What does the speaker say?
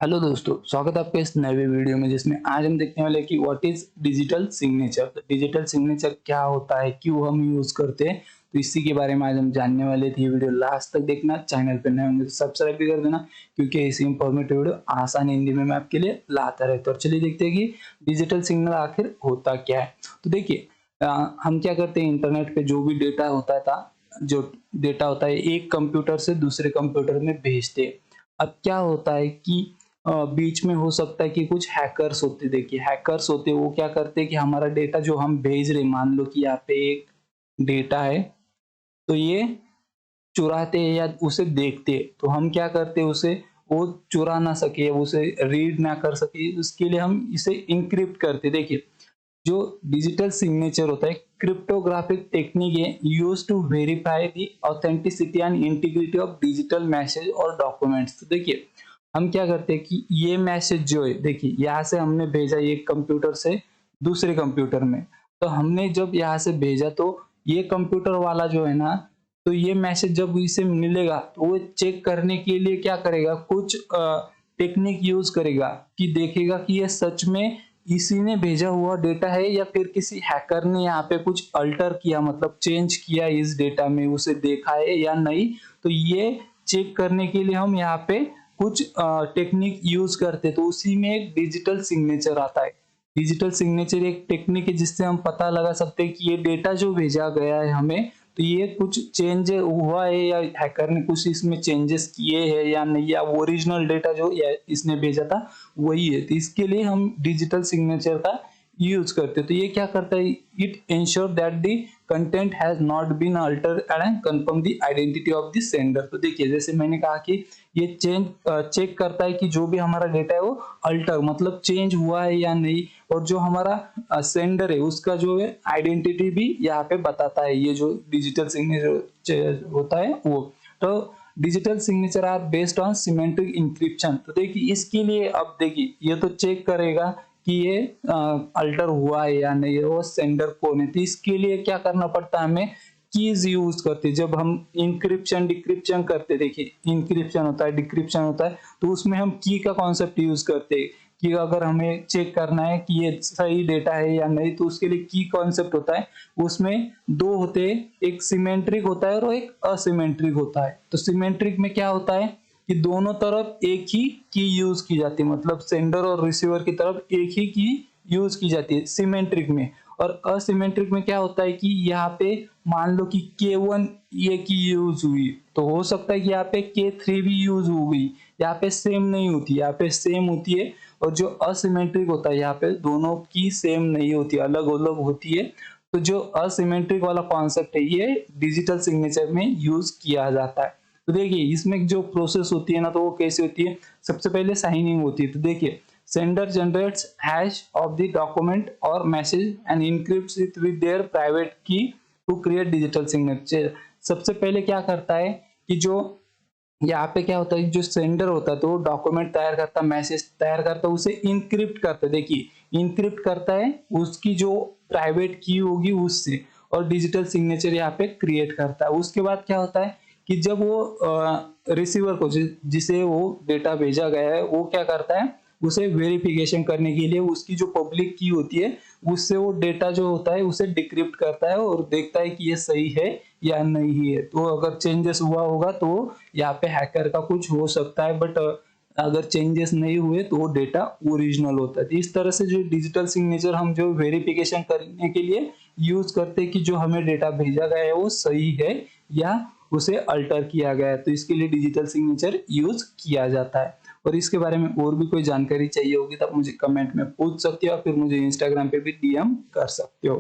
Hello दोस्तों, स्वागत है आपका इस नए वीडियो में जिसमें आज हम देखने वाले हैं कि व्हाट इज डिजिटल सिग्नेचर। तो डिजिटल सिग्नेचर क्या होता है, क्यों हम यूज करते हैं, तो इसी के बारे में आज हम जानने वाले थे। ये वीडियो लास्ट तक देखना, चैनल पे नए होंगे तो सब्सक्राइब भी कर देना क्योंकि ऐसी इंफॉर्मेटिव वीडियो आसान हिंदी में मैं आपके लिए लाता रहता हूँ। चलिए देखते हैं कि डिजिटल सिग्नल आखिर होता क्या है। तो देखिए, हम क्या करते हैं, इंटरनेट पे जो भी डेटा होता था, जो डेटा होता है एक कंप्यूटर से दूसरे कंप्यूटर में भेजते हैं। अब क्या होता है कि बीच में हो सकता है कि कुछ हैकर्स होते, देखिए हैकर्स होते वो क्या करते हैं कि हमारा डेटा जो हम भेज रहे, मान लो कि यहाँ पे एक डेटा है, तो ये चुराते हैं या उसे देखते हैं। तो हम क्या करते हैं, उसे वो चुरा ना सके, उसे रीड ना कर सके, उसके लिए हम इसे इंक्रिप्ट करते। देखिए, जो डिजिटल सिग्नेचर होता है क्रिप्टोग्राफिक टेक्निक है use to verify the authenticity and integrity of digital message और डॉक्यूमेंट्स। तो देखिए, हम क्या करते हैं कि ये मैसेज जो है, देखिए यहाँ से हमने भेजा एक कंप्यूटर से दूसरे कंप्यूटर में, तो हमने जब यहाँ से भेजा तो ये कंप्यूटर वाला जो है ना, तो ये मैसेज जब इसे मिलेगा तो वो चेक करने के लिए क्या करेगा, कुछ टेक्निक यूज करेगा कि देखेगा कि ये सच में इसी ने भेजा हुआ डेटा है या फिर किसी हैकर ने यहाँ पे कुछ अल्टर किया, मतलब चेंज किया इस डेटा में, उसे देखा है या नहीं। तो ये चेक करने के लिए हम यहाँ पे कुछ टेक्निक यूज करते, तो उसी में एक डिजिटल सिग्नेचर आता है। डिजिटल सिग्नेचर एक टेक्निक है जिससे हम पता लगा सकते हैं कि ये डेटा जो भेजा गया है हमें, तो ये कुछ चेंज हुआ है या हैकर ने कुछ इसमें चेंजेस किए हैं या नहीं, या ओरिजिनल डेटा जो इसने भेजा था वही है। तो इसके लिए हम डिजिटल सिग्नेचर का यूज करते हैं। तो ये क्या करता है, it ensure that the content has not been altered and confirm the identity of the sender. तो देखिए, जैसे मैंने कहा कि ये चेक करता है कि जो भी हमारा डेटा है वो अल्टर मतलब चेंज हुआ है या नहीं, और जो हमारा सेंडर है उसका जो है आइडेंटिटी भी यहाँ पे बताता है, ये जो डिजिटल सिग्नेचर होता है वो। तो digital signature are based on symmetric encryption. तो देखिए, इसके लिए अब देखिए ये तो चेक करेगा कि ये अल्टर हुआ है या नहीं, वो सेंडर कौन है। तो इसके लिए क्या करना पड़ता है, हमें कीज यूज करते। जब हम इंक्रिप्शन डिक्रिप्शन करते, देखिए इंक्रिप्शन होता है डिक्रिप्शन होता है, तो उसमें हम की का कॉन्सेप्ट यूज करते हैं कि अगर हमें चेक करना है कि ये सही डेटा है या नहीं, तो उसके लिए की कॉन्सेप्ट होता है। उसमें दो होते हैं, एक सिमेट्रिक होता है और एक असिमेट्रिक होता है। तो सिमेट्रिक में क्या होता है कि दोनों तरफ एक ही की यूज की जाती है, मतलब सेंडर और रिसीवर की तरफ एक ही की यूज की जाती है सिमेट्रिक में। और असिमेट्रिक में क्या होता है कि यहाँ पे मान लो कि K1 ये की यूज हुई, तो हो सकता है कि यहाँ पे K3 भी यूज हो गई, यहाँ पे सेम नहीं होती, यहाँ पे सेम होती है। और जो असिमेट्रिक होता है यहाँ पे दोनों की सेम नहीं होती, अलग अलग होती है। तो जो असिमेट्रिक वाला कॉन्सेप्ट है ये डिजिटल सिग्नेचर में यूज किया जाता है। तो देखिए, इसमें जो प्रोसेस होती है ना, तो वो कैसे होती है, सबसे पहले साइनिंग होती है। तो देखिए, sender generates hash of the document or message and encrypts it with their private key to create digital signature। सबसे पहले क्या करता है कि जो यहाँ पे क्या होता है, जो सेंडर होता है तो डॉक्यूमेंट तैयार करता, मैसेज तैयार करता, उसे इंक्रिप्ट करता है। देखिए इंक्रिप्ट करता है उसकी जो प्राइवेट की होगी उससे, और डिजिटल सिग्नेचर यहाँ पे क्रिएट करता है। उसके बाद क्या होता है कि जब वो रिसीवर को जिसे वो डेटा भेजा गया है वो क्या करता है, उसे वेरिफिकेशन करने के लिए उसकी जो पब्लिक की होती है उससे वो डेटा जो होता है उसे डिक्रिप्ट करता है और देखता है कि ये सही है या नहीं है। तो अगर चेंजेस हुआ होगा तो यहाँ पे हैकर का कुछ हो सकता है, बट अगर चेंजेस नहीं हुए तो वो डेटा ओरिजिनल होता है। तो इस तरह से जो डिजिटल सिग्नेचर हम जो वेरिफिकेशन करने के लिए यूज करते हैं कि जो हमें डेटा भेजा गया है वो सही है या उसे अल्टर किया गया है, तो इसके लिए डिजिटल सिग्नेचर यूज किया जाता है। और इसके बारे में और भी कोई जानकारी चाहिए होगी तो आप मुझे कमेंट में पूछ सकते हो, या फिर मुझे इंस्टाग्राम पे भी डीएम कर सकते हो।